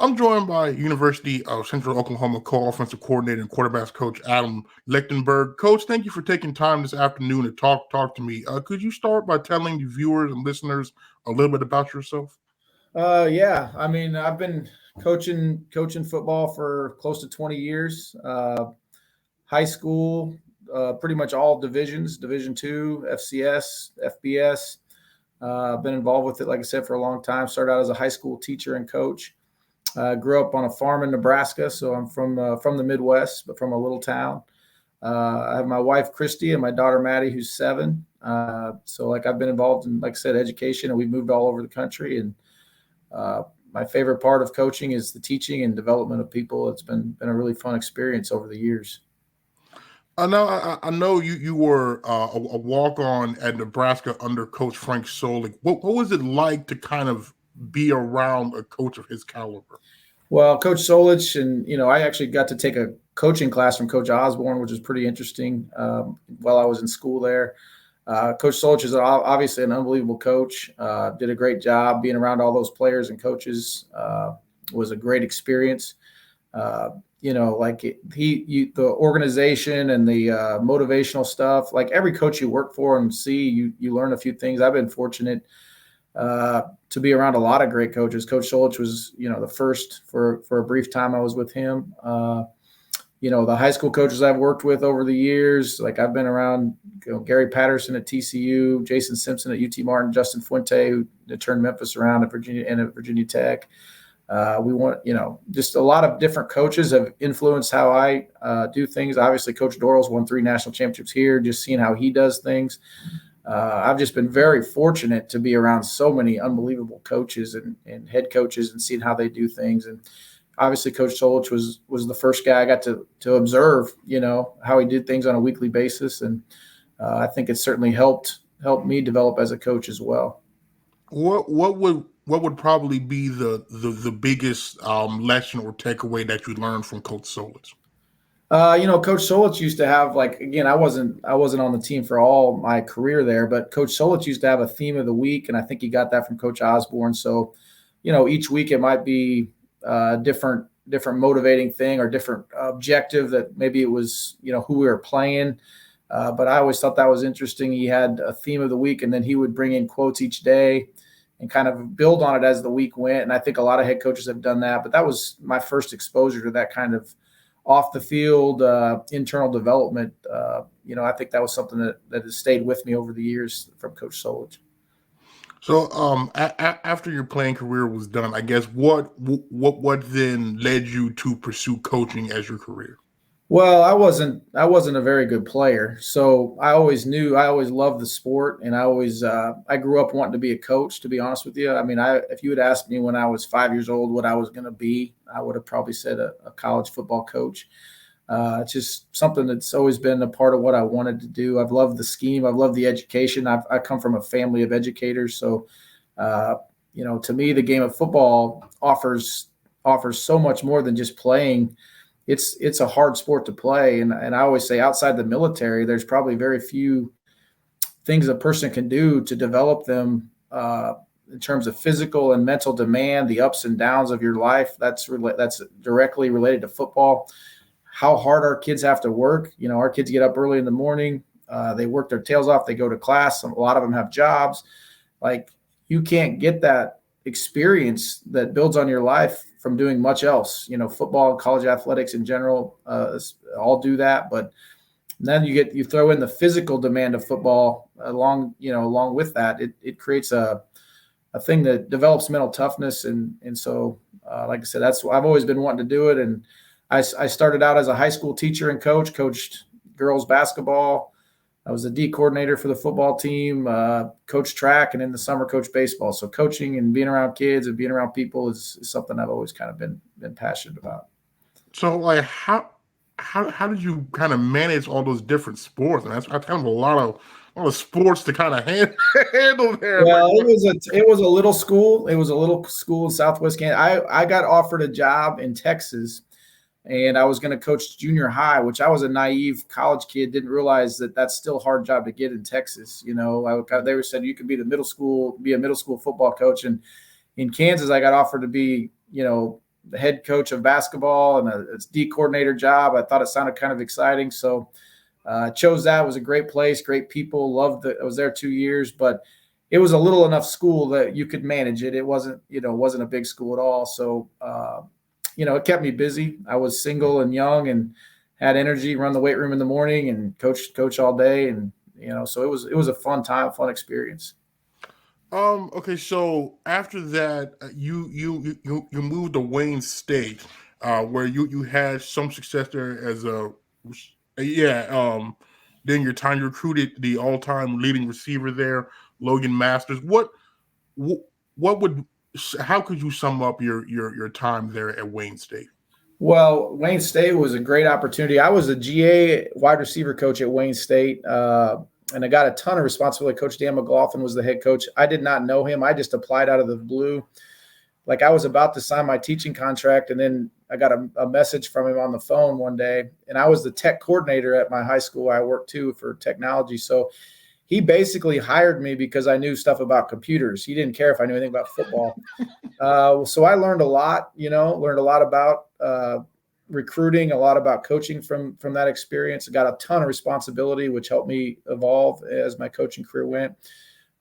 I'm joined by University of Central Oklahoma co-offensive coordinator and quarterbacks coach Adam Lechtenberg. Coach, thank you for taking time this afternoon to talk to me. Could you start by telling the viewers and listeners a little bit about yourself? Yeah. I mean, I've been coaching football for close to 20 years. High school, pretty much all divisions, Division II, FCS, FBS. Been involved with it, like I said, for a long time. Started out as a high school teacher and coach. Grew up on a farm in Nebraska, so I'm from the Midwest, but from a little town. I have my wife Christy and my daughter Maddie, who's 7. So I've been involved in, like I said, education, and we've moved all over the country. And my favorite part of coaching is the teaching and development of people. It's been a really fun experience over the years. I know you were a walk-on at Nebraska under Coach Frank Solich. What was it like to kind of be around a coach of his caliber? Well, Coach Solich, and I actually got to take a coaching class from Coach Osborne, which was pretty interesting while I was in school there. Coach Solich is obviously an unbelievable coach. Did a great job being around all those players and coaches. Was a great experience. The organization and the motivational stuff, like every coach you work for and see, you learn a few things. I've been fortunate to be around a lot of great coaches. Coach Solich was, the first for a brief time I was with him. The high school coaches I've worked with over the years, like I've been around Gary Patterson at TCU, Jason Simpson at UT Martin, Justin Fuente, who turned Memphis around at Virginia Tech. We want, just a lot of different coaches have influenced how I do things. Obviously, Coach Dorrell's won 3 national championships here, just seeing how he does things. I've just been very fortunate to be around so many unbelievable coaches and head coaches and seeing how they do things. And obviously, Coach Solich was the first guy I got to observe, how he did things on a weekly basis. And I think it certainly helped me develop as a coach as well. What would probably be the biggest lesson or takeaway that you learned from Coach Solich? Coach Solich used to have, I wasn't on the team for all my career there, but Coach Solich used to have a theme of the week, and I think he got that from Coach Osborne. So, each week it might be a different motivating thing or different objective that maybe it was, who we were playing. But I always thought that was interesting. He had a theme of the week, and then he would bring in quotes each day and kind of build on it as the week went. And I think a lot of head coaches have done that, but that was my first exposure to that kind of off the field, internal development. I think that was something that has stayed with me over the years from Coach Solich. So after your playing career was done, I guess what then led you to pursue coaching as your career? Well, I wasn't a very good player, so I always loved the sport, and I grew up wanting to be a coach, to be honest with you. I mean, if you had asked me when I was 5 years old what I was going to be, I would have probably said a college football coach. It's just something that's always been a part of what I wanted to do. I've loved the scheme. I've loved the education. I come from a family of educators, so to me, the game of football offers so much more than just playing. It's a hard sport to play. And I always say outside the military, there's probably very few things a person can do to develop them in terms of physical and mental demand, the ups and downs of your life. That's directly related to football. How hard our kids have to work. Our kids get up early in the morning. They work their tails off. They go to class. A lot of them have jobs. You can't get that experience that builds on your life from doing much else. Football, college athletics in general, all do that. But then you throw in the physical demand of football along with that. It creates a thing that develops mental toughness. And so, like I said, I've always been wanting to do it. And I started out as a high school teacher and coached girls basketball. I was the D coordinator for the football team, coached track, and in the summer coached baseball. So coaching and being around kids and being around people is something I've always kind of been passionate about. So how did you kind of manage all those different sports? And that's kind of a lot of sports to kind of handle there. Well, it was a little school. It was a little school in Southwest Kansas. I got offered a job in Texas. And I was going to coach junior high, which I was a naive college kid, didn't realize that that's still a hard job to get in Texas. They were said you could be a middle school football coach. And in Kansas, I got offered to be, the head coach of basketball and a D coordinator job. I thought it sounded kind of exciting. So chose that. It was a great place, great people. Loved it. I was there 2 years, but it was a little enough school that you could manage it. It wasn't a big school at all. So, it kept me busy. I was single and young and had energy, run the weight room in the morning and coach all day. And, so it was a fun time, fun experience. Okay, so after that, you moved to Wayne State, where you had some success there as then your time you recruited the all-time leading receiver there, Logan Masters. How could you sum up your time there at Wayne State? Well, Wayne State was a great opportunity. I was a GA wide receiver coach at Wayne State, and I got a ton of responsibility. Coach Dan McLaughlin was the head coach. I did not know him. I just applied out of the blue. Like I was about to sign my teaching contract, and then I got a message from him on the phone one day, and I was the tech coordinator at my high school. I worked too for technology. So he basically hired me because I knew stuff about computers. He didn't care if I knew anything about football. So I learned a lot, about recruiting, a lot about coaching from that experience. I got a ton of responsibility, which helped me evolve as my coaching career went.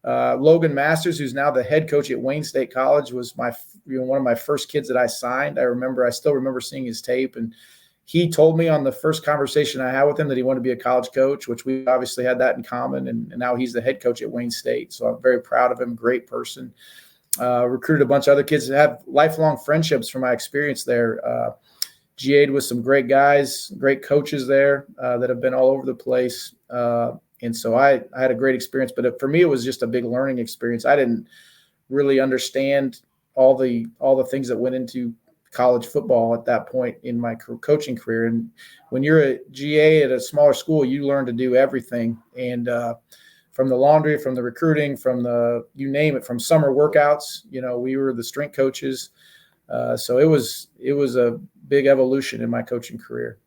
Logan Masters, who's now the head coach at Wayne State College, was one of my first kids that I signed. I still remember seeing his tape, and he told me on the first conversation I had with him that he wanted to be a college coach, which we obviously had that in common. And now he's the head coach at Wayne State. So I'm very proud of him. Great person. Recruited a bunch of other kids that have lifelong friendships from my experience there. GA'd with some great guys, great coaches there that have been all over the place. And so I had a great experience, but for me, it was just a big learning experience. I didn't really understand all the things that went into college football at that point in my coaching career. And when you're a GA at a smaller school, you learn to do everything. And from the laundry, from the recruiting, from you name it, from summer workouts, we were the strength coaches. So it was a big evolution in my coaching career.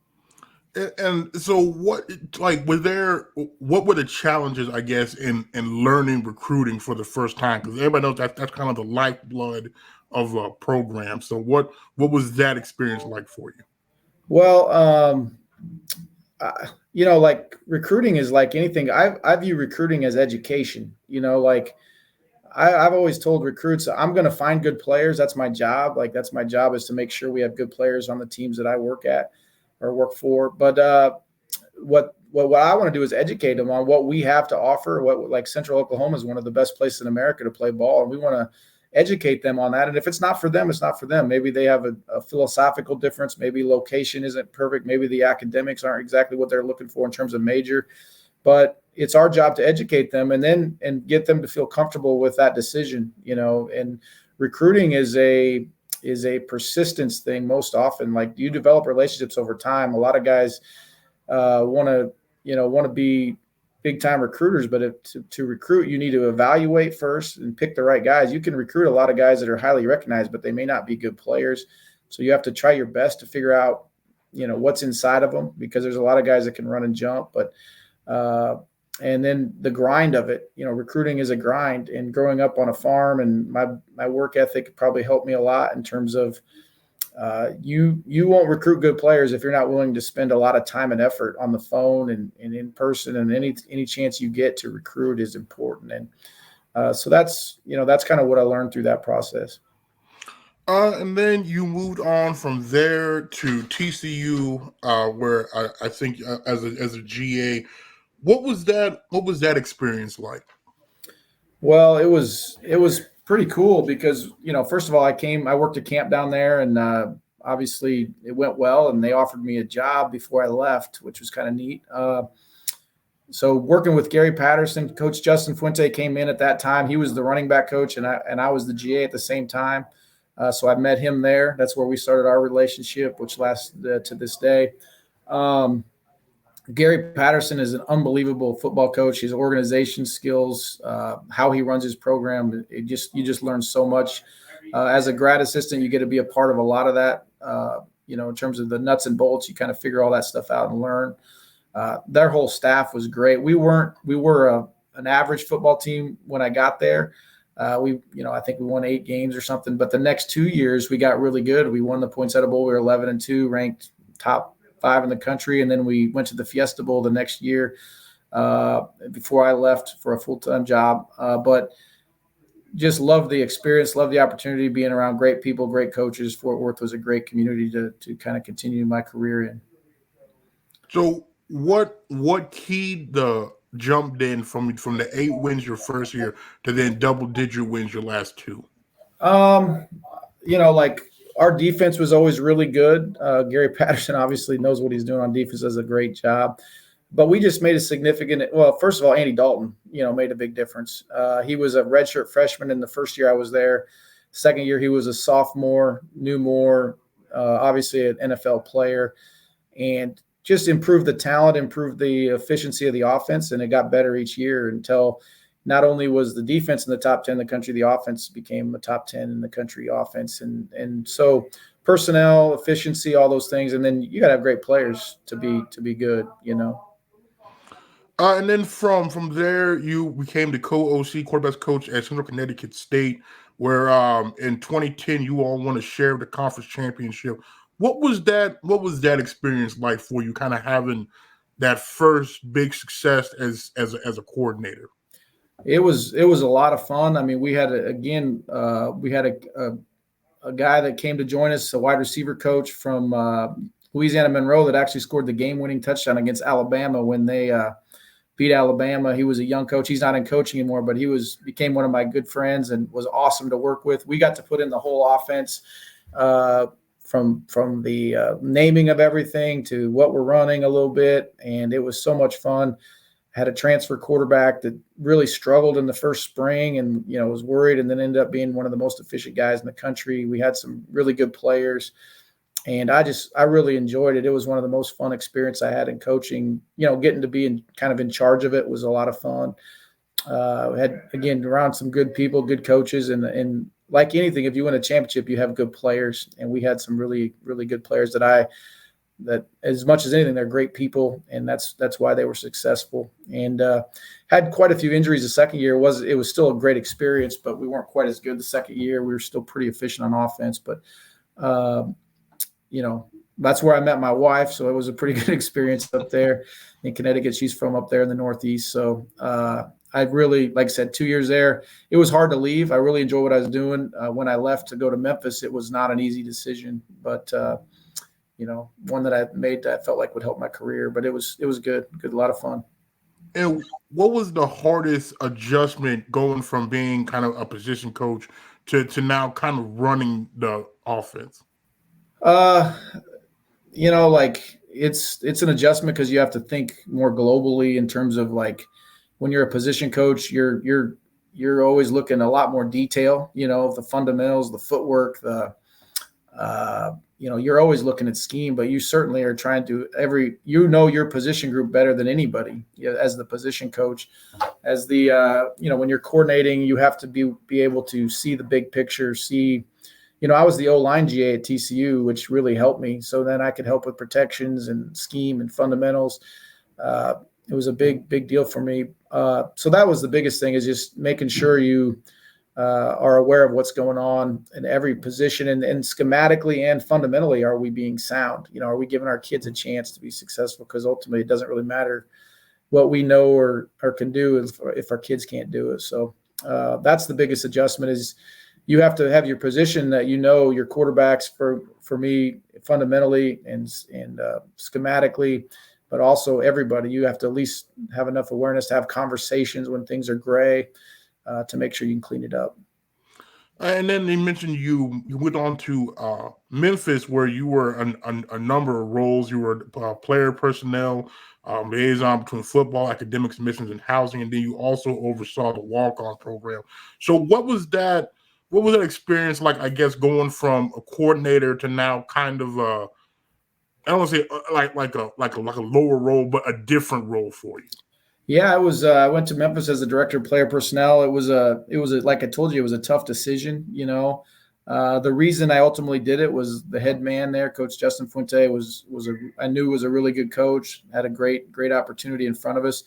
And so what were the challenges, I guess, in learning recruiting for the first time? Because everybody knows that's kind of the lifeblood of a program. So what was that experience like for you? Well, like recruiting is like anything. I view recruiting as education. I've always told recruits, I'm going to find good players. That's my job. Like that's my job, is to make sure we have good players on the teams that I work at or work for. But what I want to do is educate them on what we have to offer. Like Central Oklahoma is one of the best places in America to play ball, and we want to educate them on that. And if it's not for them, it's not for them. Maybe they have a philosophical difference. Maybe location isn't perfect. Maybe the academics aren't exactly what they're looking for in terms of major. But it's our job to educate them and get them to feel comfortable with that decision. And recruiting is a persistence thing most often. Like you develop relationships over time. A lot of guys want to be big time recruiters, but to recruit, you need to evaluate first and pick the right guys. You can recruit a lot of guys that are highly recognized, but they may not be good players. So you have to try your best to figure out, what's inside of them, because there's a lot of guys that can run and jump, but and then the grind of it, recruiting is a grind. And growing up on a farm, and my work ethic probably helped me a lot in terms of you won't recruit good players if you're not willing to spend a lot of time and effort on the phone and in person, and any chance you get to recruit is important. And so that's kind of what I learned through that process. And then you moved on from there to TCU, where I think as a GA. What was that experience like? Well, it was pretty cool because, first of all, I worked a camp down there, and obviously it went well, and they offered me a job before I left, which was kind of neat. So working with Gary Patterson, Coach Justin Fuente came in at that time. He was the running back coach, and I was the GA at the same time. So I met him there. That's where we started our relationship, which lasts to this day. Gary Patterson is an unbelievable football coach. His organization skills, how he runs his program, you just learn so much. As a grad assistant, you get to be a part of a lot of that. In terms of the nuts and bolts, you kind of figure all that stuff out and learn. Their whole staff was great. We were an average football team when I got there. I think we won 8 games or something. But the next 2 years we got really good. We won the Poinsettia Bowl. We were 11-2, ranked top 5 in the country, and then we went to the Fiesta Bowl the next year before I left for a full-time job. But just love the experience, love the opportunity, being around great people, great coaches. Fort Worth was a great community to kind of continue my career in. So what keyed the jump then from the 8 wins your first year to then double-digit wins your last 2? Like our defense was always really good. Gary Patterson obviously knows what he's doing on defense, does a great job. But we just made a significant – well, first of all, Andy Dalton, made a big difference. He was a redshirt freshman in the first year I was there. Second year he was a sophomore, knew more, obviously an NFL player, and just improved the talent, improved the efficiency of the offense, and it got better each year until not only was the defense in the top 10 in the country, the offense became the top 10 in the country offense. And so personnel, efficiency, all those things. And then you got to have great players to be good, And then from there, you became the co-OC quarterbacks coach at Central Connecticut State, where in 2010 you all won a share of the conference championship. What was that experience like for you, kind of having that first big success as a coordinator? It was a lot of fun. I mean, we had a guy that came to join us, a wide receiver coach from Louisiana Monroe, that actually scored the game-winning touchdown against Alabama when they beat Alabama. He was a young coach. He's not in coaching anymore, but he became one of my good friends and was awesome to work with. We got to put in the whole offense, from the naming of everything to what we're running a little bit, and it was so much fun. Had a transfer quarterback that really struggled in the first spring and, was worried, and then ended up being one of the most efficient guys in the country. We had some really good players, and I really enjoyed it. It was one of the most fun experience I had in coaching. Getting to be kind of in charge of it was a lot of fun. Had, again, around some good people, good coaches, and like anything, if you win a championship, you have good players, and we had some really, really good players that as much as anything, they're great people, and that's why they were successful. And had quite a few injuries the second year. It was still a great experience, but we weren't quite as good the second year. We were still pretty efficient on offense, but that's where I met my wife, so it was a pretty good experience up there in Connecticut. She's from up there in the Northeast, so I really, like I said, 2 years there. It was hard to leave. I really enjoyed what I was doing. When I left to go to Memphis, it was not an easy decision, but one that I made that I felt like would help my career. But it was good, a lot of fun. And what was the hardest adjustment going from being kind of a position coach to now kind of running the offense? It's an adjustment because you have to think more globally in terms of, like, when you're a position coach, you're always looking a lot more detail, the fundamentals, the footwork, you're always looking at scheme, but you certainly are trying to your position group better than anybody, as the position coach. As the when you're coordinating, you have to be able to see the big picture. I was the O-line GA at TCU, which really helped me. So then I could help with protections and scheme and fundamentals. It was a big deal for me. So that was the biggest thing, is just making sure you are aware of what's going on in every position, and schematically and fundamentally, are we being sound? Are we giving our kids a chance to be successful? Because ultimately it doesn't really matter what we know or can do if our kids can't do it. So that's the biggest adjustment, is you have to have your position that your quarterbacks, for me, fundamentally and schematically, but also everybody. You have to at least have enough awareness to have conversations when things are gray, to make sure you can clean it up. And then they mentioned you went on to Memphis, where you were a number of roles. You were player personnel, liaison between football, academics, admissions, and housing, and then you also oversaw the walk-on program. So what was that experience like, I guess, going from a coordinator to now kind of I don't want to say like a lower role, but a different role for you? Yeah, I went to Memphis as the director of player personnel. It was like I told you, it was a tough decision. The reason I ultimately did it was the head man there, Coach Justin Fuente, I knew was a really good coach, had a great opportunity in front of us.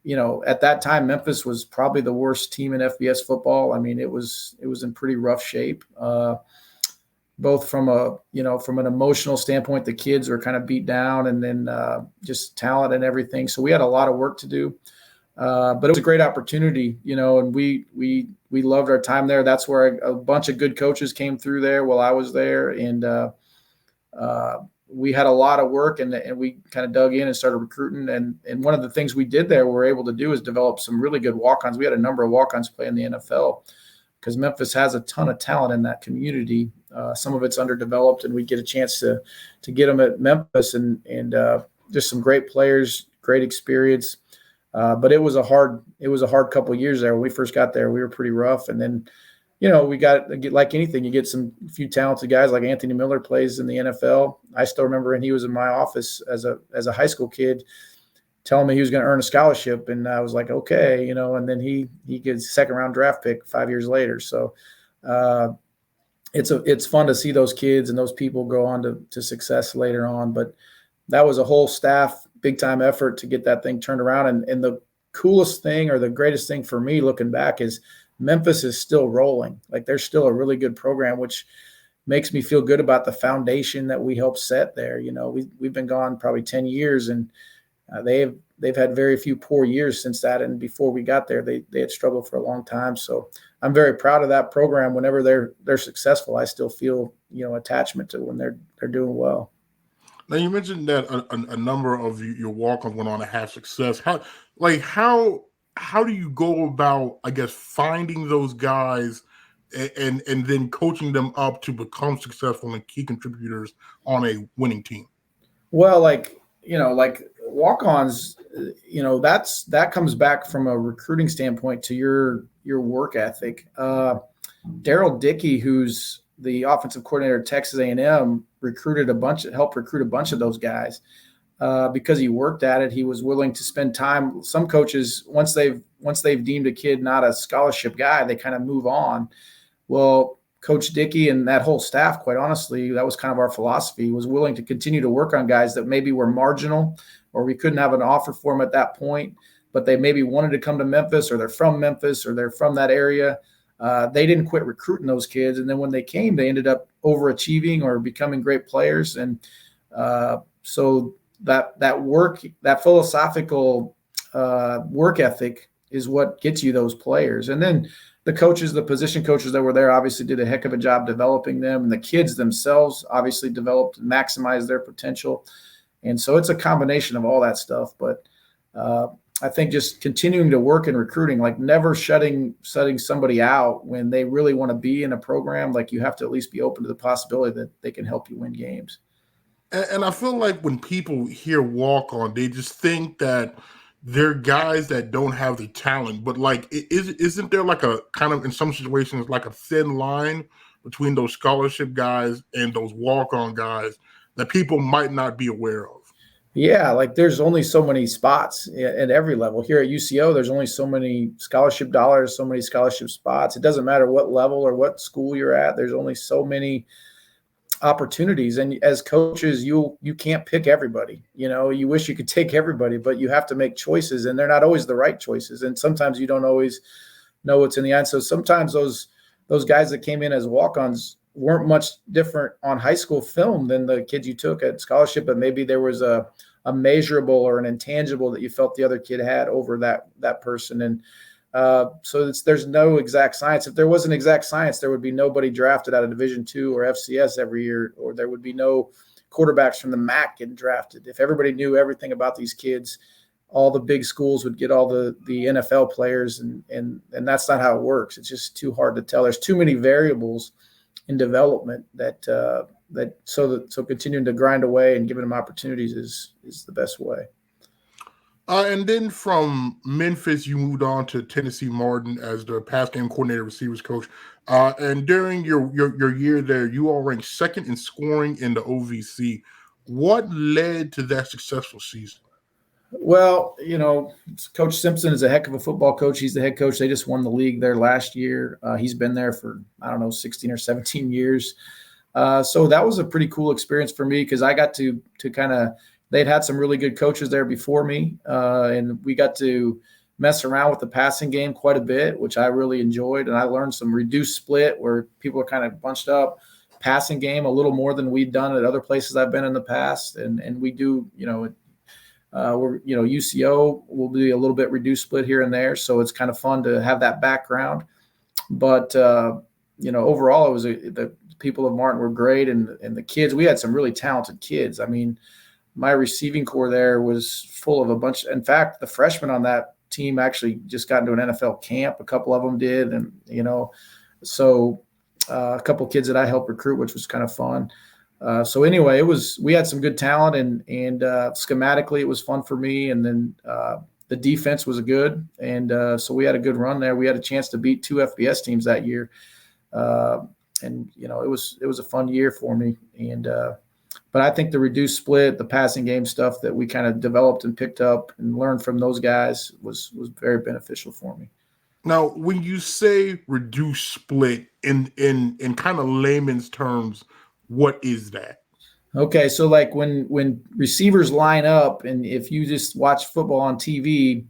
at that time, Memphis was probably the worst team in FBS football. I mean, it was in pretty rough shape, both from an emotional standpoint. The kids were kind of beat down, and then just talent and everything. So we had a lot of work to do, but it was a great opportunity, and we loved our time there. That's where a bunch of good coaches came through there while I was there, and we had a lot of work, and we kind of dug in and started recruiting. And one of the things we did there, we were able to do, is develop some really good walk-ons. We had a number of walk-ons play in the NFL because Memphis has a ton of talent in that community. Some of it's underdeveloped, and we get a chance to get them at Memphis, and just some great players, great experience. But it was a hard couple of years there. When we first got there, we were pretty rough, and then we got, like anything, you get a few talented guys. Like Anthony Miller plays in the NFL. I still remember when he was in my office as a high school kid, telling me he was going to earn a scholarship, and I was like, okay, and then he gets a second round draft pick 5 years later. So it's fun to see those kids and those people go on to success later on. But that was a whole staff, big time effort to get that thing turned around. And the coolest thing, or the greatest thing for me looking back, is Memphis is still rolling. Like, they're still a really good program, which makes me feel good about the foundation that we helped set there. We've been gone probably 10 years, and they've had very few poor years since that. And before we got there, they had struggled for a long time. So I'm very proud of that program. Whenever they're successful, I still feel, attachment to when they're doing well. Now, you mentioned that a number of your walk-ons went on to have success. How do you go about, I guess, finding those guys and then coaching them up to become successful and key contributors on a winning team? Well, like walk-ons, that comes back from a recruiting standpoint to your work ethic. Daryl Dickey, who's the offensive coordinator at Texas A&M, helped recruit a bunch of those guys. Because he worked at it, he was willing to spend time. Some coaches, once they've deemed a kid not a scholarship guy, they kind of move on. Well, Coach Dickey and that whole staff, quite honestly, that was kind of our philosophy, was willing to continue to work on guys that maybe were marginal, or we couldn't have an offer for them at that point, but they maybe wanted to come to Memphis, or they're from Memphis, or they're from that area. They didn't quit recruiting those kids. And then when they came, they ended up overachieving or becoming great players. And so that philosophical work ethic is what gets you those players. And then the position coaches that were there obviously did a heck of a job developing them, and the kids themselves obviously developed and maximized their potential. And so it's a combination of all that stuff. But I think just continuing to work in recruiting, like never shutting somebody out when they really want to be in a program. Like, you have to at least be open to the possibility that they can help you win games. And I feel like when people hear walk-on, they just think that they're guys that don't have the talent. But like, isn't there like a kind of, in some situations, like a thin line between those scholarship guys and those walk-on guys that people might not be aware of? Yeah, like there's only so many spots at every level. Here at UCO, there's only so many scholarship dollars, so many scholarship spots. It doesn't matter what level or what school you're at. There's only so many opportunities. And as coaches, you can't pick everybody. You wish you could take everybody, but you have to make choices, and they're not always the right choices. And sometimes you don't always know what's in the end. So sometimes those guys that came in as walk-ons weren't much different on high school film than the kids you took at scholarship, but maybe there was a measurable or an intangible that you felt the other kid had over that person. And so there's no exact science. If there was an exact science, there would be nobody drafted out of Division II or FCS every year, or there would be no quarterbacks from the MAC getting drafted. If everybody knew everything about these kids, all the big schools would get all the NFL players, and that's not how it works. It's just too hard to tell. There's too many variables in development so continuing to grind away and giving them opportunities is the best way. And then from Memphis, you moved on to Tennessee Martin as the pass game coordinator, receivers coach. And during your year there, you all ranked second in scoring in the OVC. What led to that successful season? Well, Coach Simpson is a heck of a football coach. He's the head coach. They just won the league there last year. He's been there for, 16 or 17 years. So that was a pretty cool experience for me, because I got to kind of they'd had some really good coaches there before me, and we got to mess around with the passing game quite a bit, which I really enjoyed. And I learned some reduced split where people are kind of bunched up, passing game a little more than we'd done at other places I've been in the past. And we do, UCO will be a little bit reduced split here and there. So it's kind of fun to have that background. But, overall, it was the people of Martin were great. And the kids, we had some really talented kids. I mean, my receiving core there was full of a bunch. In fact, the freshmen on that team actually just got into an NFL camp. A couple of them did. And, so a couple of kids that I helped recruit, which was kind of fun. So anyway, we had some good talent and schematically it was fun for me. And then the defense was good. And so we had a good run there. We had a chance to beat 2 FBS teams that year. It was a fun year for me. And, but I think the reduced split, the passing game stuff that we kind of developed and picked up and learned from those guys was very beneficial for me. Now, when you say reduced split in kind of layman's terms, what is that? Okay, so like when receivers line up, and if you just watch football on TV,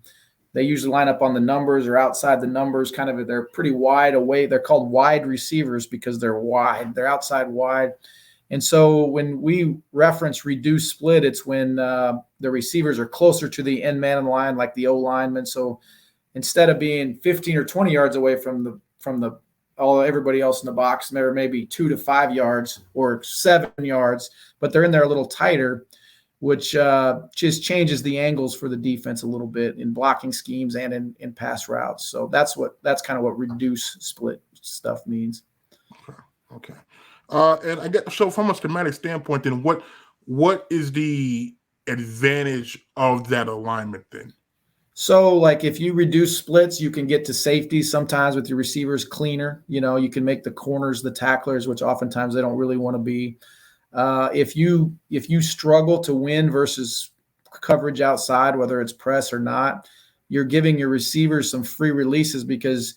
they usually line up on the numbers or outside the numbers, kind of they're pretty wide away. They're called wide receivers because they're wide. They're outside wide. And so when we reference reduced split, it's when the receivers are closer to the end man in the line, like the O lineman. So instead of being 15 or 20 yards away from everybody else in the box, they're maybe 2 to 5 yards or 7 yards, but they're in there a little tighter, which just changes the angles for the defense a little bit in blocking schemes and in pass routes. So that's kind of what reduced split stuff means. Okay. And I guess so from a schematic standpoint, then what is the advantage of that alignment then? So like if you reduce splits, you can get to safety sometimes with your receivers cleaner. You can make the corners the tacklers, which oftentimes they don't really want to be. If you struggle to win versus coverage outside, whether it's press or not, you're giving your receivers some free releases because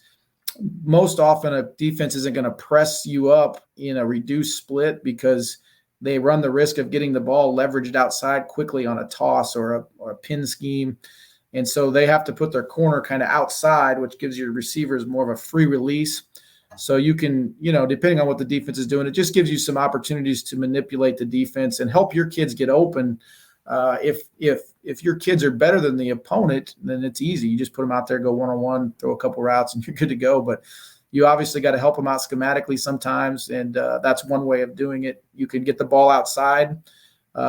most often a defense isn't going to press you up in a reduced split because they run the risk of getting the ball leveraged outside quickly on a toss or a pin scheme. And so they have to put their corner kind of outside, which gives your receivers more of a free release. So you can, depending on what the defense is doing, it just gives you some opportunities to manipulate the defense and help your kids get open. If your kids are better than the opponent, then it's easy. You just put them out there, go one-on-one, throw a couple routes, and you're good to go. But you obviously got to help them out schematically sometimes, and that's one way of doing it. You can get the ball outside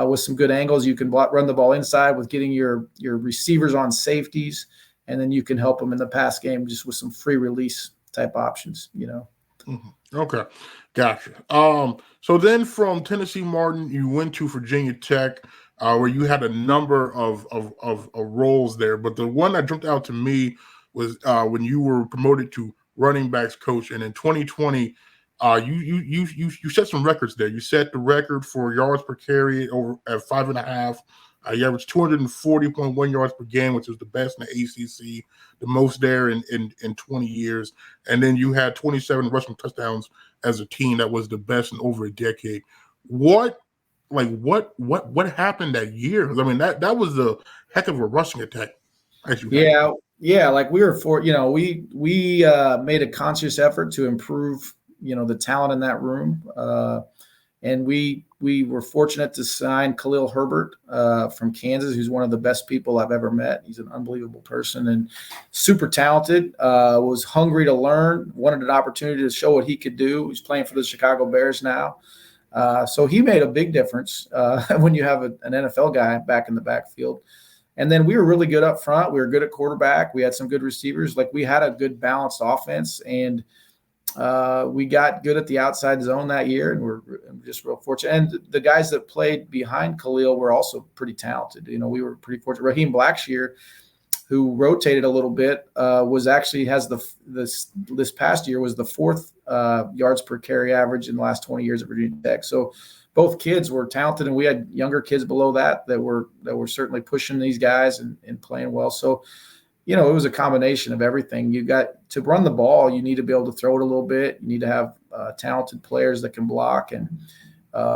with some good angles. You can run the ball inside with getting your receivers on safeties, and then you can help them in the pass game just with some free release type options, Mm-hmm. Okay. Gotcha. So then from Tennessee Martin, you went to Virginia Tech, where you had a number of roles there. But the one that jumped out to me was when you were promoted to running backs coach. And in 2020, you set some records there. You set the record for yards per carry over at 5.5. You averaged 240.1 yards per game, which was the best in the ACC, the most there in 20 years. And then you had 27 rushing touchdowns as a team. That was the best in over a decade. What happened that year? I mean, that was a heck of a rushing attack. Yeah. Like we made a conscious effort to improve, the talent in that room. And we were fortunate to sign Khalil Herbert from Kansas, who's one of the best people I've ever met. He's an unbelievable person and super talented, was hungry to learn, wanted an opportunity to show what he could do. He's playing for the Chicago Bears now. So he made a big difference when you have an NFL guy back in the backfield. And then we were really good up front. We were good at quarterback. We had some good receivers. Like we had a good balanced offense, and we got good at the outside zone that year, and we're just real fortunate. And the guys that played behind Khalil were also pretty talented. We were pretty fortunate. Raheem Blackshear, who rotated a little bit, this past year was the 4th yards per carry average in the last 20 years at Virginia Tech. So both kids were talented, and we had younger kids below that were certainly pushing these guys and playing well. So it was a combination of everything. You got to run the ball. You need to be able to throw it a little bit. You need to have talented players that can block. And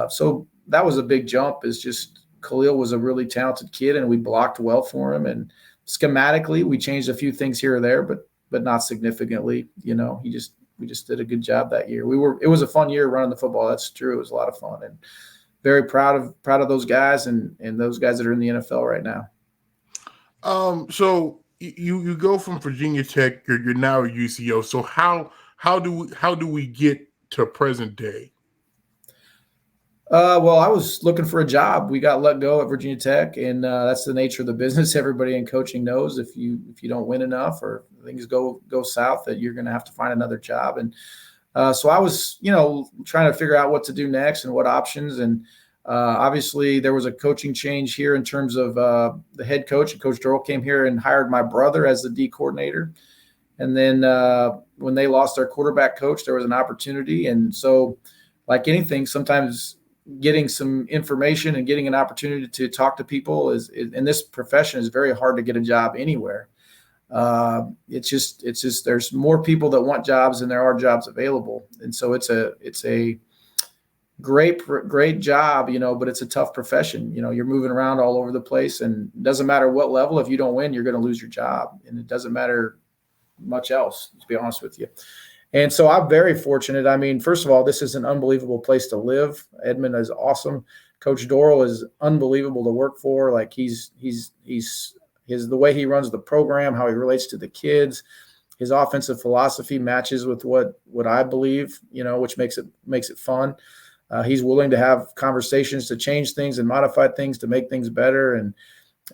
so that was a big jump, is just Khalil was a really talented kid, and we blocked well for him. And schematically, we changed a few things here or there, but not significantly. We just did a good job that year. It was a fun year running the football. That's true. It was a lot of fun, and very proud of those guys and those guys that are in the NFL right now. So you go from Virginia Tech, you're now at UCO. So how do we get to present day? Well, I was looking for a job. We got let go at Virginia Tech, and that's the nature of the business. Everybody in coaching knows if you don't win enough or things go south, that you're going to have to find another job. And so I was, trying to figure out what to do next and what options. And obviously, there was a coaching change here in terms of the head coach. And Coach Doral came here and hired my brother as the D coordinator. And then when they lost their quarterback coach, there was an opportunity. And so, like anything, sometimes getting some information and getting an opportunity to talk to people is in this profession is very hard to get a job anywhere. It's just there's more people that want jobs than there are jobs available. And so it's a great job, but it's a tough profession. You're moving around all over the place, and it doesn't matter what level. If you don't win, you're going to lose your job, and it doesn't matter much else, to be honest with you. And so I'm very fortunate. I mean, first of all, this is an unbelievable place to live. Edmond is awesome. Coach Doral is unbelievable to work for. Like he's the way he runs the program, how he relates to the kids, his offensive philosophy matches with what I believe, which makes it fun. He's willing to have conversations to change things and modify things to make things better. And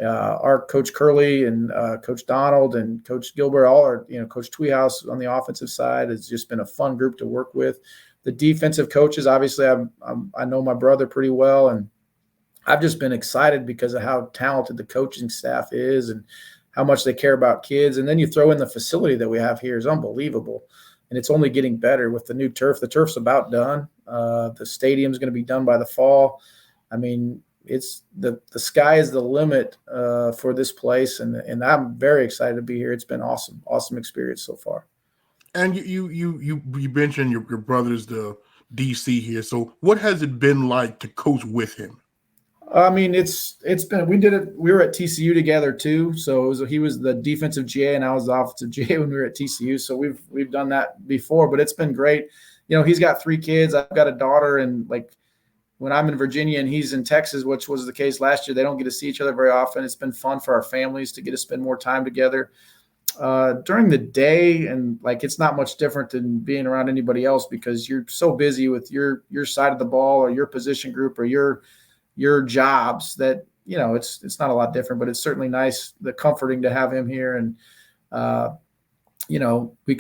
our Coach Curley and Coach Donald and Coach Gilbert, all are, Coach Tweehouse on the offensive side has just been a fun group to work with. The defensive coaches, obviously, I know my brother pretty well, and I've just been excited because of how talented the coaching staff is and how much they care about kids. And then you throw in the facility that we have here is unbelievable, and it's only getting better with the new turf. The turf's about done. The stadium's going to be done by the fall. I mean, it's the sky is the limit for this place, and I'm very excited to be here. It's been awesome experience so far. And you mentioned your brother's the DC here. So what has it been like to coach with him? I mean, it's been, we were at TCU together too. So he was the defensive GA and I was the offensive GA when we were at TCU. So we've done that before, but it's been great. He's got 3 kids. I've got a daughter, and when I'm in Virginia and he's in Texas, which was the case last year, they don't get to see each other very often. It's been fun for our families to get to spend more time together during the day. And it's not much different than being around anybody else because you're so busy with your side of the ball or your position group or your jobs that, it's not a lot different, but it's certainly nice, comforting to have him here. And, we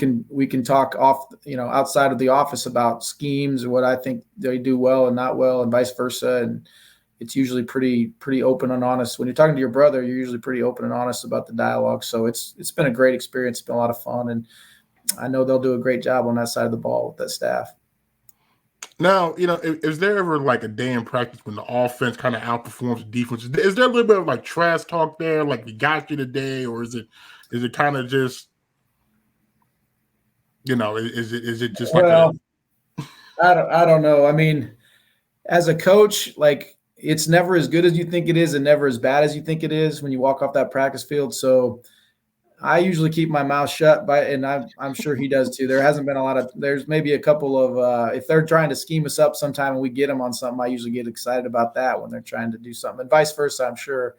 can talk outside of the office about schemes and what I think they do well and not well and vice versa. And it's usually pretty open and honest. When you're talking to your brother, you're usually pretty open and honest about the dialogue. So it's been a great experience. It's been a lot of fun. And I know they'll do a great job on that side of the ball with that staff. Now, is there ever a day in practice when the offense kind of outperforms the defense? Is there a little bit of trash talk there? We got you today, or is it kind of just, is it just I don't know. I mean, as a coach, it's never as good as you think it is and never as bad as you think it is when you walk off that practice field. So I usually keep my mouth shut, and I'm sure he does too. There hasn't been there's maybe a couple of, if they're trying to scheme us up sometime and we get them on something, I usually get excited about that when they're trying to do something, and vice versa, I'm sure.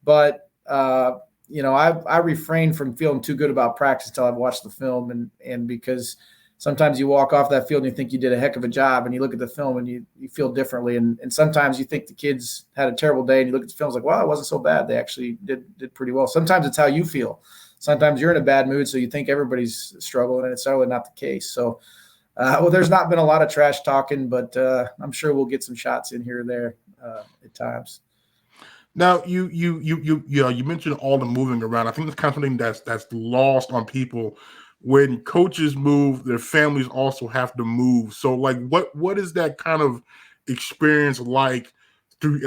But, I refrain from feeling too good about practice until I've watched the film, and because sometimes you walk off that field and you think you did a heck of a job, and you look at the film and you feel differently. And sometimes you think the kids had a terrible day and you look at the film, it's wow, it wasn't so bad. They actually did pretty well. Sometimes it's how you feel. Sometimes you're in a bad mood, so you think everybody's struggling, and it's certainly not the case. So, there's not been a lot of trash talking, but I'm sure we'll get some shots in here and there at times. Now, you mentioned all the moving around. I think that's kind of something that's lost on people. When coaches move, their families also have to move. So, what is that kind of experience like through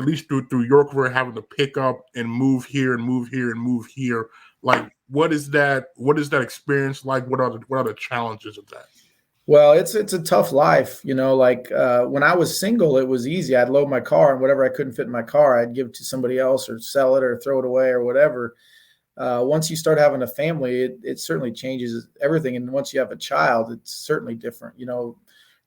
your career, having to pick up and move here and move here and move here? What is that experience like? What are the challenges of that? Well, it's a tough life, like when I was single, it was easy. I'd load my car and whatever I couldn't fit in my car, I'd give it to somebody else or sell it or throw it away or whatever. Once you start having a family, it certainly changes everything. And once you have a child, it's certainly different.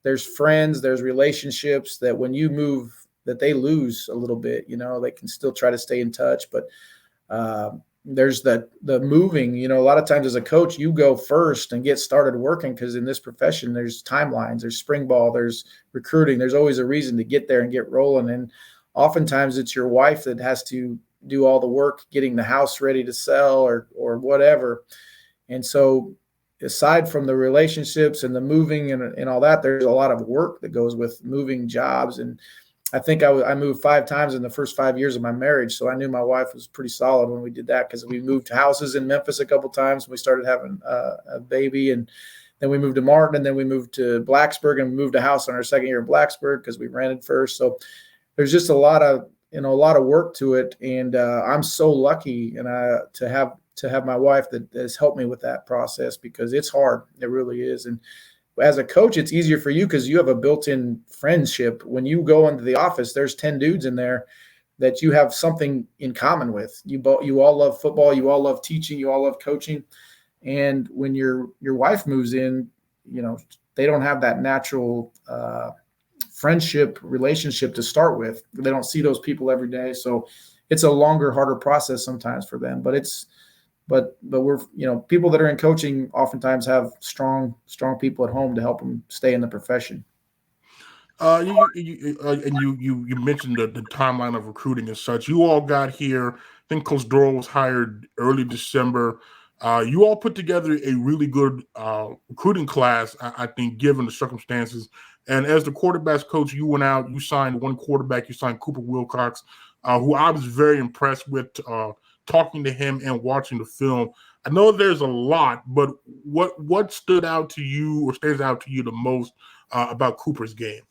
There's friends, there's relationships that when you move, that they lose a little bit. They can still try to stay in touch, but uh, there's the moving. A lot of times as a coach, you go first and get started working because in this profession, there's timelines, there's spring ball, there's recruiting. There's always a reason to get there and get rolling. And oftentimes it's your wife that has to do all the work, getting the house ready to sell or whatever. And so aside from the relationships and the moving and all that, there's a lot of work that goes with moving jobs. And I think I moved 5 times in the first 5 years of my marriage. So I knew my wife was pretty solid when we did that because we moved houses in Memphis a couple times. We started having a baby, and then we moved to Martin, and then we moved to Blacksburg, and we moved a house on our second year in Blacksburg because we rented first. So there's just a lot of work to it. And I'm so lucky to have my wife that has helped me with that process because it's hard. It really is. And as a coach, it's easier for you because you have a built-in friendship. When you go into the office, there's 10 dudes in there that you have something in common with. You all love football. You all love teaching. You all love coaching. And when your wife moves in, they don't have that natural friendship relationship to start with. They don't see those people every day. So it's a longer, harder process sometimes for them, but we're, people that are in coaching oftentimes have strong people at home to help them stay in the profession. You mentioned the timeline of recruiting and such. You all got here. I think Coach Doral was hired early December. You all put together a really good recruiting class, I think, given the circumstances. And as the quarterbacks coach, you went out, you signed one quarterback, you signed Cooper Wilcox, who I was very impressed with talking to him and watching the film. I know there's a lot, but what stood out to you or stands out to you the most about Cooper's game?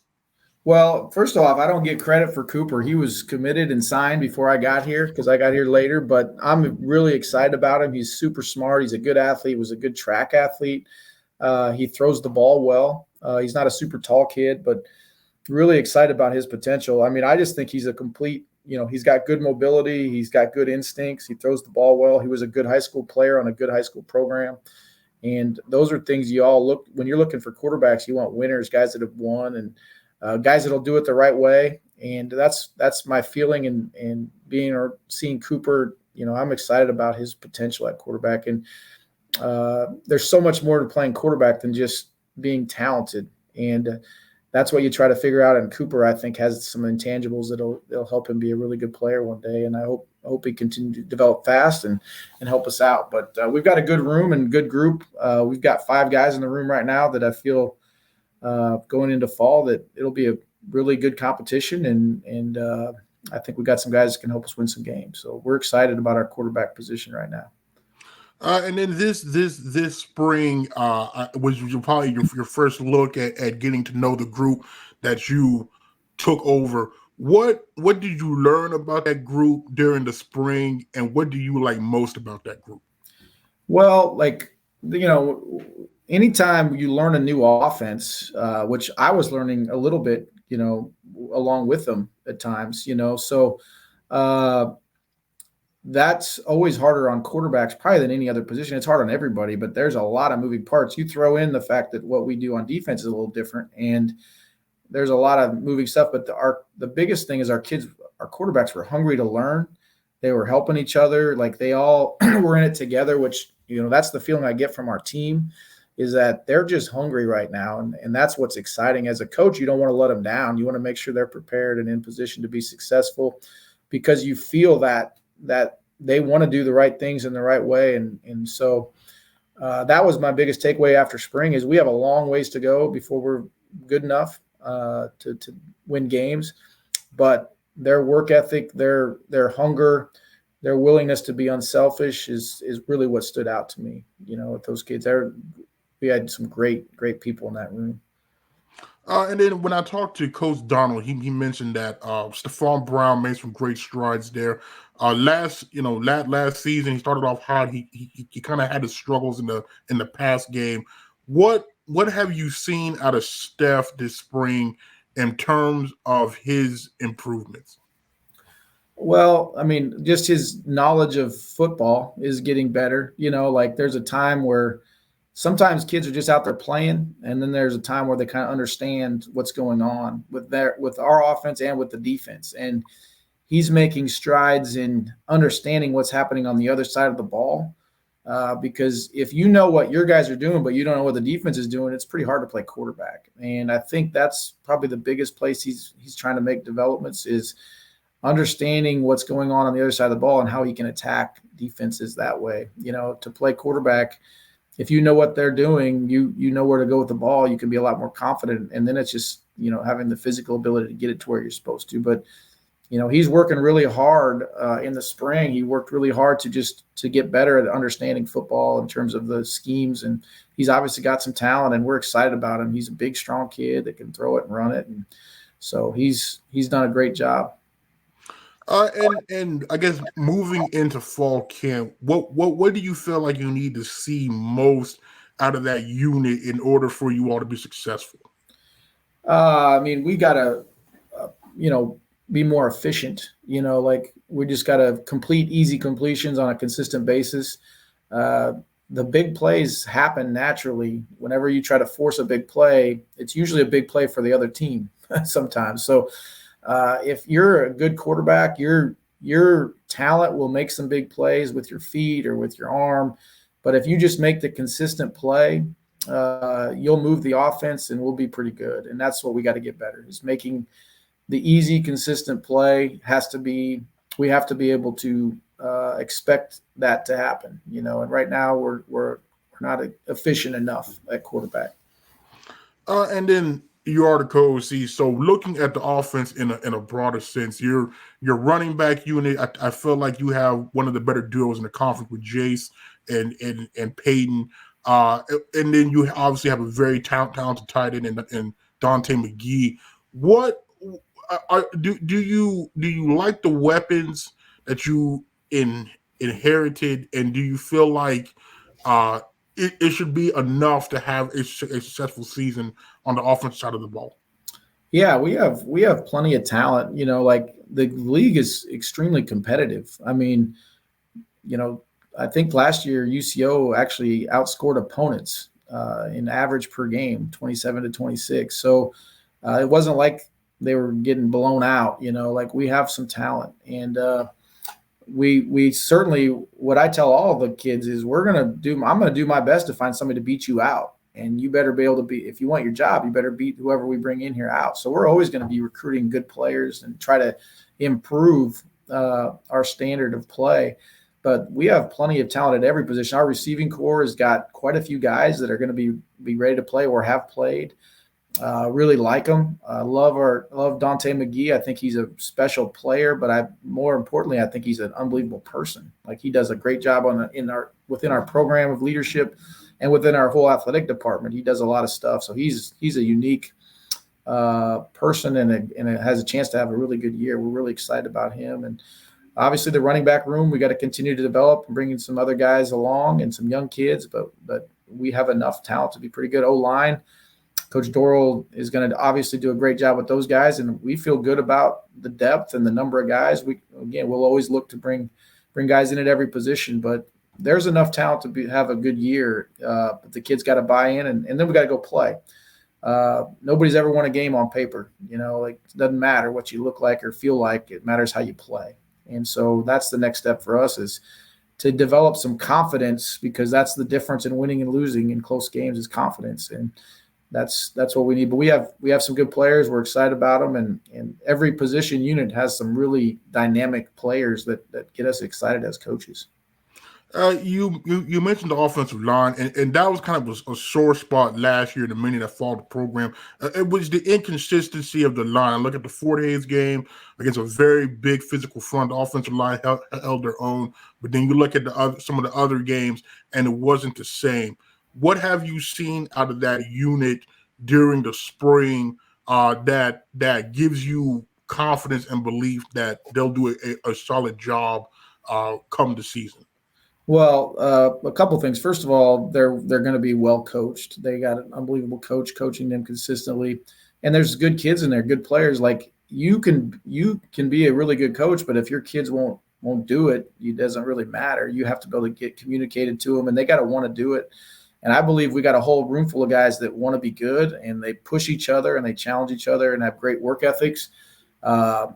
Well, first off, I don't get credit for Cooper. He was committed and signed before I got here because I got here later, but I'm really excited about him. He's super smart. He's a good athlete, was a good track athlete. He throws the ball well. He's not a super tall kid, but really excited about his potential. I mean, I just think he's a complete, he's got good mobility. He's got good instincts. He throws the ball well. He was a good high school player on a good high school program. And those are things you all look, when you're looking for quarterbacks, you want winners, guys that have won and guys that'll do it the right way. And that's my feeling and being or seeing Cooper, I'm excited about his potential at quarterback. And there's so much more to playing quarterback than just being talented. And that's what you try to figure out. And Cooper, I think, has some intangibles that'll help him be a really good player one day. And I hope he continue to develop fast and help us out. But we've got a good room and good group. We've got 5 guys in the room right now that I feel going into fall that it'll be a really good competition. And I think we got some guys that can help us win some games. So we're excited about our quarterback position right now. And then this spring was probably your first look at getting to know the group that you took over. What did you learn about that group during the spring, and what do you like most about that group? Well, anytime you learn a new offense, which I was learning a little bit, along with them at times, so that's always harder on quarterbacks probably than any other position. It's hard on everybody, but there's a lot of moving parts. You throw in the fact that what we do on defense is a little different, and there's a lot of moving stuff. But the biggest thing is our quarterbacks were hungry to learn. They were helping each other. Like they all were in it together, which, that's the feeling I get from our team is that they're just hungry right now. And that's what's exciting. As a coach, you don't want to let them down. You want to make sure they're prepared and in position to be successful because you feel that they want to do the right things in the right way. And so that was my biggest takeaway after spring is we have a long ways to go before we're good enough to win games. But their work ethic, their hunger, their willingness to be unselfish is really what stood out to me, with those kids. We had some great people in that room. And then when I talked to Coach Donald, he mentioned that Stephon Brown made some great strides there. Last season he started off hot. He kind of had his struggles in the pass game. What what have you seen out of Steph this spring in terms of his improvements? Well, I mean, just his knowledge of football is getting better. Like there's a time where sometimes kids are just out there playing, and then there's a time where they kind of understand what's going on with our offense and with the defense. And he's making strides in understanding what's happening on the other side of the ball. Because if you know what your guys are doing, but you don't know what the defense is doing, it's pretty hard to play quarterback. And I think that's probably the biggest place he's trying to make developments is understanding what's going on the other side of the ball and how he can attack defenses that way. To play quarterback, if you know what they're doing, you know where to go with the ball, you can be a lot more confident. And then it's just, having the physical ability to get it to where you're supposed to. But, he's working really hard in the spring. He worked really hard to get better at understanding football in terms of the schemes. And he's obviously got some talent, and we're excited about him. He's a big, strong kid that can throw it and run it. And so he's done a great job. And I guess moving into fall camp, what do you feel like you need to see most out of that unit in order for you all to be successful? I mean, we got to, be more efficient. Like we just got to complete easy completions on a consistent basis. The big plays happen naturally. Whenever you try to force a big play, it's usually a big play for the other team sometimes. So if you're a good quarterback, your talent will make some big plays with your feet or with your arm. But if you just make the consistent play, you'll move the offense and we'll be pretty good. And that's what we got to get better is making the easy, consistent play we have to be able to expect that to happen, and right now we're not efficient enough at quarterback. And then you are the co-OC. So looking at the offense in a broader sense, your running back unit, I feel like you have one of the better duos in the conference with Jace and Peyton. And then you obviously have a very talented tight end in Dante McGee. What do you like the weapons that you inherited, and do you feel like it should be enough to have a successful season on the offensive side of the ball? Yeah, we have plenty of talent. Like the league is extremely competitive. I mean, I think last year UCO actually outscored opponents in average per game, 27-26. So it wasn't like they were getting blown out. Like we have some talent, and we certainly, what I tell all the kids is I'm going to do my best to find somebody to beat you out. And you better be able to if you want your job, you better beat whoever we bring in here out. So we're always going to be recruiting good players and try to improve our standard of play. But we have plenty of talent at every position. Our receiving core has got quite a few guys that are going to be ready to play or have played. Really like him. Love Dante McGee. I think he's a special player, but more importantly, I think he's an unbelievable person. Like he does a great job within our program of leadership and within our whole athletic department. He does a lot of stuff. So he's a unique person and it has a chance to have a really good year. We're really excited about him. And obviously the running back room, we got to continue to develop and bring in some other guys along and some young kids, but we have enough talent to be pretty good. O-line, Coach Doral is going to obviously do a great job with those guys, and we feel good about the depth and the number of guys. We'll always look to bring guys in at every position, but there's enough talent to have a good year. But the kids got to buy in, and then we got to go play. Nobody's ever won a game on paper. Like it doesn't matter what you look like or feel like. It matters how you play. And so that's the next step for us is to develop some confidence, because that's the difference in winning and losing in close games is confidence. And that's what we need. But we have some good players. We're excited about them, and every position unit has some really dynamic players that get us excited as coaches. You mentioned the offensive line, and that was kind of a sore spot last year, the many that followed the program. It was the inconsistency of the line. Look at the Fort Hays game against a very big physical front. The offensive line held their own, but then you look at some of the other games, and it wasn't the same. What have you seen out of that unit during the spring that gives you confidence and belief that they'll do a solid job come the season? Well, a couple things. First of all, they're going to be well coached. They got an unbelievable coach coaching them consistently, and there's good kids in there, good players. Like you can be a really good coach, but if your kids won't do it, it doesn't really matter. You have to be able to get communicated to them, and they got to want to do it. And I believe we got a whole room full of guys that want to be good, and they push each other and they challenge each other and have great work ethics. Uh,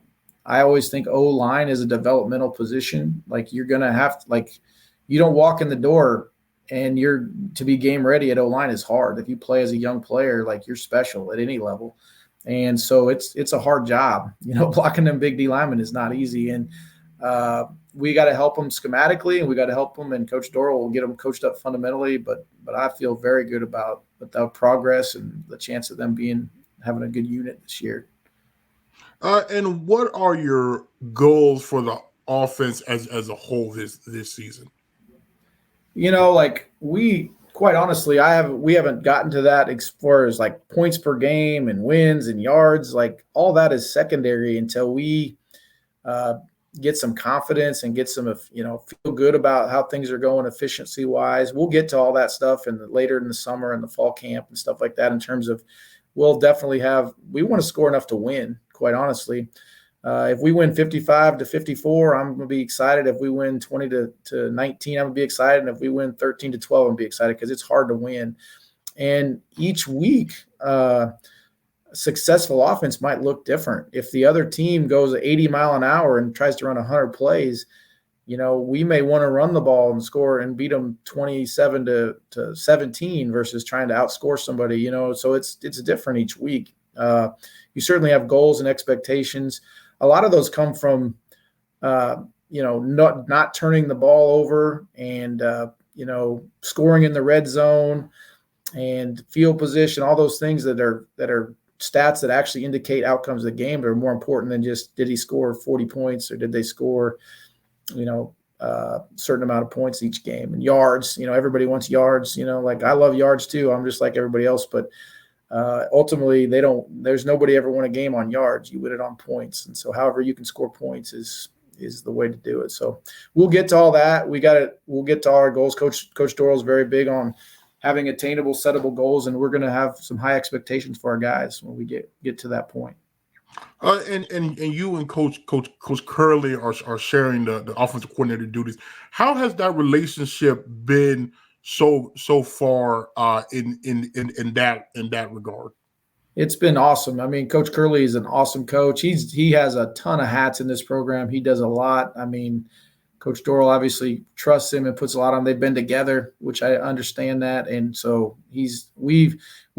I always think O line is a developmental position. Like you're gonna have to like you don't walk in the door and you're to be game ready at O line is hard. If you play as a young player, like you're special at any level. And so it's a hard job. Blocking them big D linemen is not easy. And we got to help them schematically, and we got to help them. And Coach Doral will get them coached up fundamentally. But I feel very good about the progress and the chance of them having a good unit this year. And what are your goals for the offense as a whole this season? Like we quite honestly, we haven't gotten to that as far as like points per game and wins and yards. Like all that is secondary until we get some confidence and get some, feel good about how things are going efficiency wise. We'll get to all that stuff later in the summer and the fall camp and stuff like that in terms of we'll definitely we want to score enough to win, quite honestly. If we win 55-54, I'm going to be excited. If we win 20-19, I'm going to be excited. And if we win 13-12, I'm going to be excited because it's hard to win. And each week, successful offense might look different. If the other team goes 80 mile an hour and tries to run 100 plays, we may want to run the ball and score and beat them 27-17 versus trying to outscore somebody, so it's different each week. You certainly have goals and expectations. A lot of those come from, not turning the ball over and, scoring in the red zone and field position, all those things that are stats that actually indicate outcomes of the game that are more important than just did he score 40 points or did they score, certain amount of points each game. And yards, everybody wants yards, like I love yards too. I'm just like everybody else, but ultimately there's nobody ever won a game on yards. You win it on points. And so however you can score points is the way to do it. So we'll get to all that. We'll get to our goals. Coach Doral is very big on having attainable, settable goals, and we're going to have some high expectations for our guys when we get to that point. And you and Coach Curley are sharing the offensive coordinator duties. How has that relationship been so far in that regard? It's been awesome. I mean, Coach Curley is an awesome coach. He has a ton of hats in this program. He does a lot. I mean, Coach Doral obviously trusts him and puts a lot on. They've been together, which I understand that. And so we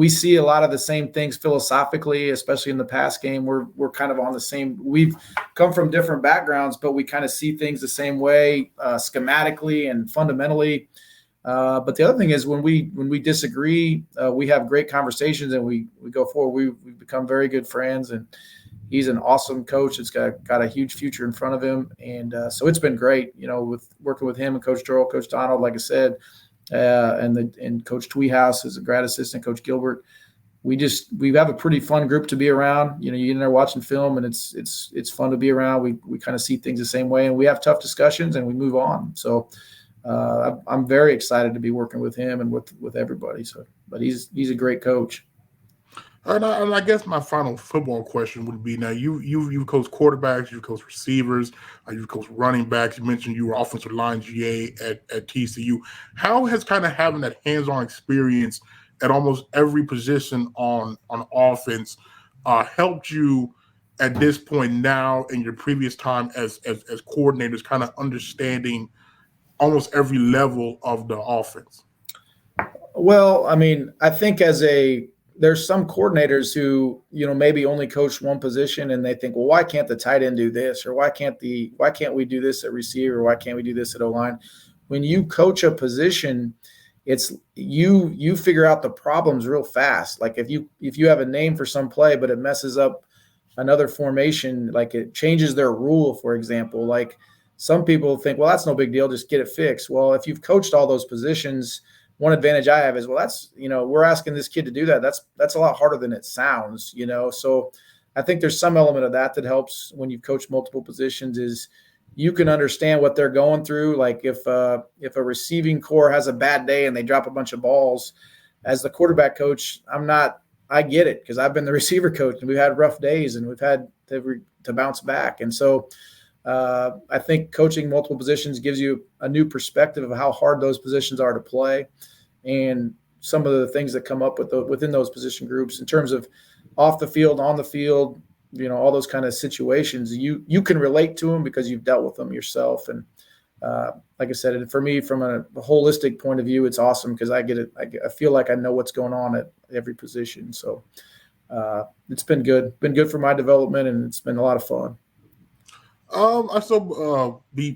see a lot of the same things philosophically, especially in the pass game. We're kind of on the same. We've come from different backgrounds, but we kind of see things the same way, schematically and fundamentally. But the other thing is when we disagree, we have great conversations and we go forward. We've become very good friends, and he's an awesome coach. It's got a huge future in front of him. And so it's been great, with working with him and Coach Doral, Coach Donald, like I said, and Coach Tweehouse is a grad assistant, Coach Gilbert. We have a pretty fun group to be around. You're in there watching film, and it's fun to be around. We kind of see things the same way, and we have tough discussions and we move on. So I'm very excited to be working with him and with everybody. So, but he's a great coach. And I guess my final football question would be: now you coach quarterbacks, you coach receivers, you coach running backs. You mentioned you were offensive line GA at TCU. How has kind of having that hands-on experience at almost every position on offense helped you at this point now in your previous time as coordinators, kind of understanding almost every level of the offense? Well, I mean, I think there's some coordinators who, maybe only coach one position and they think, well, why can't the tight end do this? Or why can't we do this at receiver? Or why can't we do this at O-line? When you coach a position, it's you figure out the problems real fast. Like if you have a name for some play, but it messes up another formation, like it changes their rule, for example, like some people think, well, that's no big deal, just get it fixed. Well, if you've coached all those positions, one advantage I have is, well, that's, we're asking this kid to do that. That's a lot harder than it sounds, So I think there's some element of that helps when you've coached multiple positions is you can understand what they're going through. Like if a receiving core has a bad day and they drop a bunch of balls, as the quarterback coach, I get it because I've been the receiver coach and we've had rough days and we've had to bounce back. And so I think coaching multiple positions gives you a new perspective of how hard those positions are to play and some of the things that come up within those position groups in terms of off the field, on the field, all those kind of situations. You can relate to them because you've dealt with them yourself. And like I said, for me, from a holistic point of view, it's awesome because I get it. I feel like I know what's going on at every position. So it's been good for my development, and it's been a lot of fun.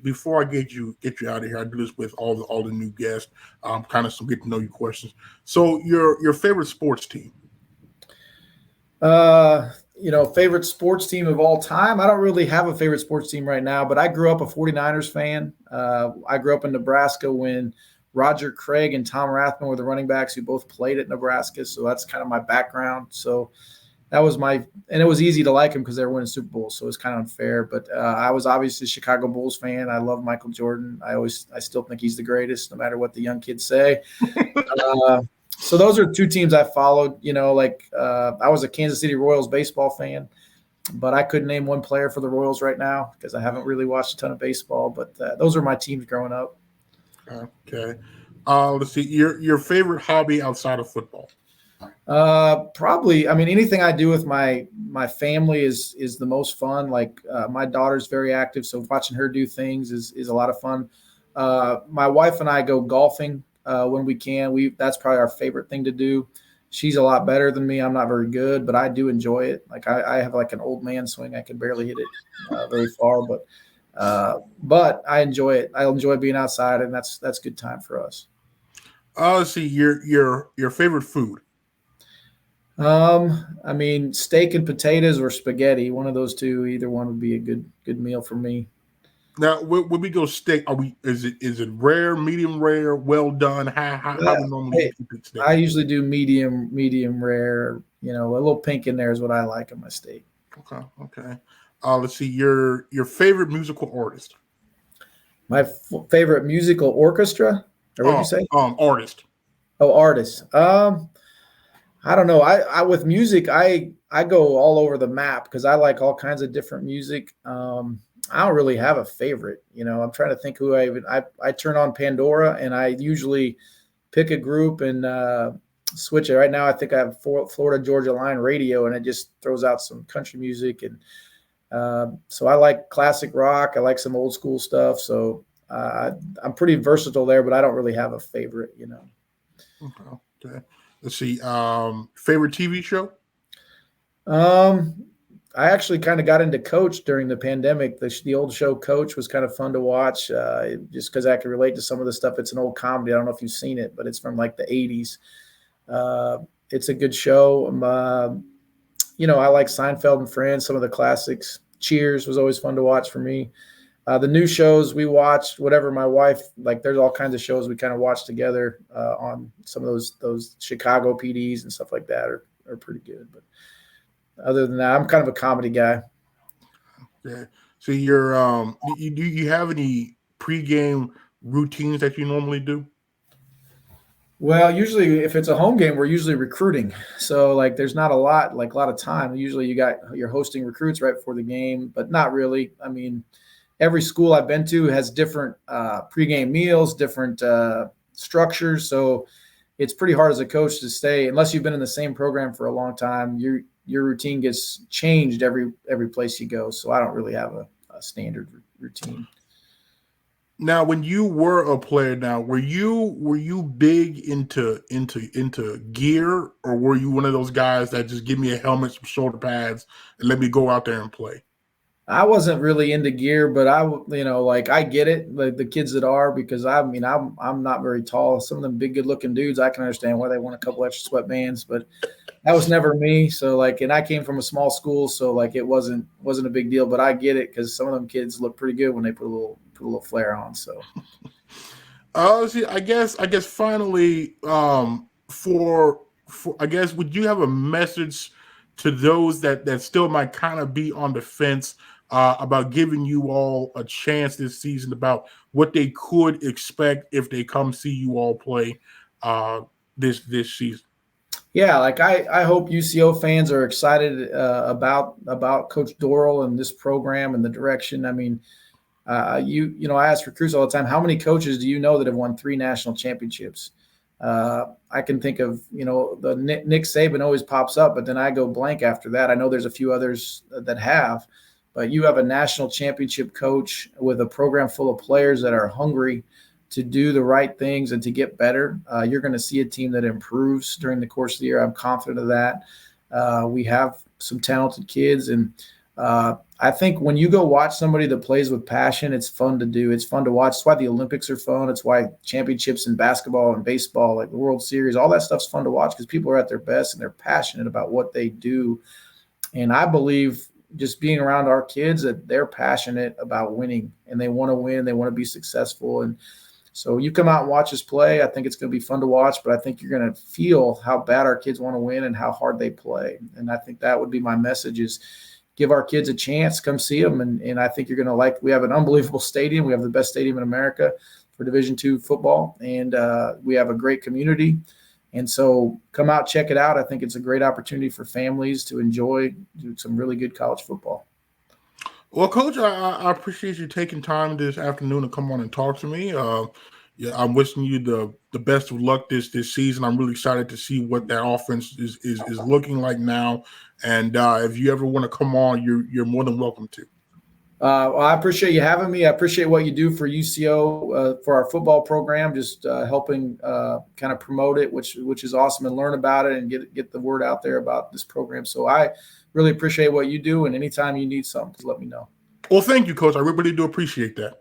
Before I get you out of here, I do this with all the new guests. Kind of some get to know you questions. So your favorite sports team? Favorite sports team of all time. I don't really have a favorite sports team right now, but I grew up a 49ers fan. I grew up in Nebraska when Roger Craig and Tom Rathman were the running backs who both played at Nebraska. So that's kind of my background. So that was and it was easy to like them because they were winning Super Bowls. So it's kind of unfair, but I was obviously a Chicago Bulls fan. I love Michael Jordan. I still think he's the greatest, no matter what the young kids say. So those are two teams I followed. I was a Kansas City Royals baseball fan, but I couldn't name one player for the Royals right now because I haven't really watched a ton of baseball. But those are my teams growing up. Okay. Let's see. Your favorite hobby outside of football? Probably. I mean, anything I do with my family is the most fun. Like my daughter's very active, so watching her do things is a lot of fun. My wife and I go golfing when we can. That's probably our favorite thing to do. She's a lot better than me. I'm not very good, but I do enjoy it. Like I have like an old man swing. I can barely hit it very far, but I enjoy it. I enjoy being outside, and that's good time for us. Let's see. Your favorite food? I mean, steak and potatoes or spaghetti. One of those two. Either one would be a good meal for me. Now, when we go steak, is it rare, medium rare, well done? How do you normally pick steak? I usually do medium rare. A little pink in there is what I like in my steak. Okay. Let's see. Your favorite musical artist? My favorite musical orchestra, or what did you say? Artist. Oh, artist. I don't know. I with music, I go all over the map because I like all kinds of different music. I don't really have a favorite. I'm trying to think who I turn on Pandora and I usually pick a group and switch it. Right now, I think I have Florida Georgia Line radio and it just throws out some country music. And so I like classic rock. I like some old school stuff. So I'm pretty versatile there, but I don't really have a favorite, Okay. Let's see. Favorite TV show? I actually kind of got into Coach during the pandemic. The old show Coach was kind of fun to watch just because I could relate to some of the stuff. It's an old comedy. I don't know if you've seen it, but it's from like the 80s. It's a good show. I like Seinfeld and Friends, some of the classics. Cheers was always fun to watch for me. The new shows we watched, whatever my wife, like there's all kinds of shows we kind of watch together on some of those Chicago PDs and stuff like that are pretty good. But other than that, I'm kind of a comedy guy. Yeah. So do you have any pregame routines that you normally do? Well, usually if it's a home game, we're usually recruiting. So like there's not a lot of time. Usually you're hosting recruits right before the game, but not really. I mean, every school I've been to has different pregame meals, different structures. So it's pretty hard as a coach to stay, unless you've been in the same program for a long time. Your routine gets changed every place you go. So I don't really have a standard routine. Now, when you were a player, were you big into gear, or were you one of those guys that just give me a helmet, some shoulder pads, and let me go out there and play? I wasn't really into gear, but I get it, like the kids that are, because I'm not very tall. Some of them big, good looking dudes, I can understand why they want a couple extra sweatbands, but that was never me. So and I came from a small school, so it wasn't a big deal, but I get it because some of them kids look pretty good when they put a little flair on. So, see, I guess finally, for I guess, would you have a message to those that still might kind of be on the fence about giving you all a chance this season about what they could expect if they come see you all play this season. Yeah, like I hope UCO fans are excited about Coach Dorrell and this program and the direction. I mean, you know, I ask recruits all the time, how many coaches do you know that have won 3 national championships? I can think of, you know, the Nick Saban always pops up, but then I go blank after that. I know there's a few others that have, but you have a national championship coach with a program full of players that are hungry to do the right things and to get better. You're going to see a team that improves during the course of the year. I'm confident of that. We have some talented kids, and I think when you go watch somebody that plays with passion, it's fun to do. It's fun to watch. It's why the Olympics are fun. It's why championships in basketball and baseball, like the World Series, all that stuff's fun to watch because people are at their best and they're passionate about what they do. And I believe just being around our kids that they're passionate about winning and they want to win. They want to be successful. And so you come out and watch us play. I think it's going to be fun to watch, but I think you're going to feel how bad our kids want to win and how hard they play. And I think that would be my message is give our kids a chance, come see them. And I think you're going to like, we have an unbelievable stadium. We have the best stadium in America for Division II football. And we have a great community. And so come out, check it out. I think it's a great opportunity for families to enjoy some really good college football. Well, Coach, I appreciate you taking time this afternoon to come on and talk to me. Yeah, I'm wishing you the best of luck this season. I'm really excited to see what that offense is looking like now. And if you ever want to come on, you're more than welcome to. Well, I appreciate you having me. I appreciate what you do for UCO for our football program, just helping kind of promote it, which is awesome, and learn about it and get the word out there about this program. So I really appreciate what you do, and anytime you need something, just let me know. Well, thank you, Coach. I really do appreciate that.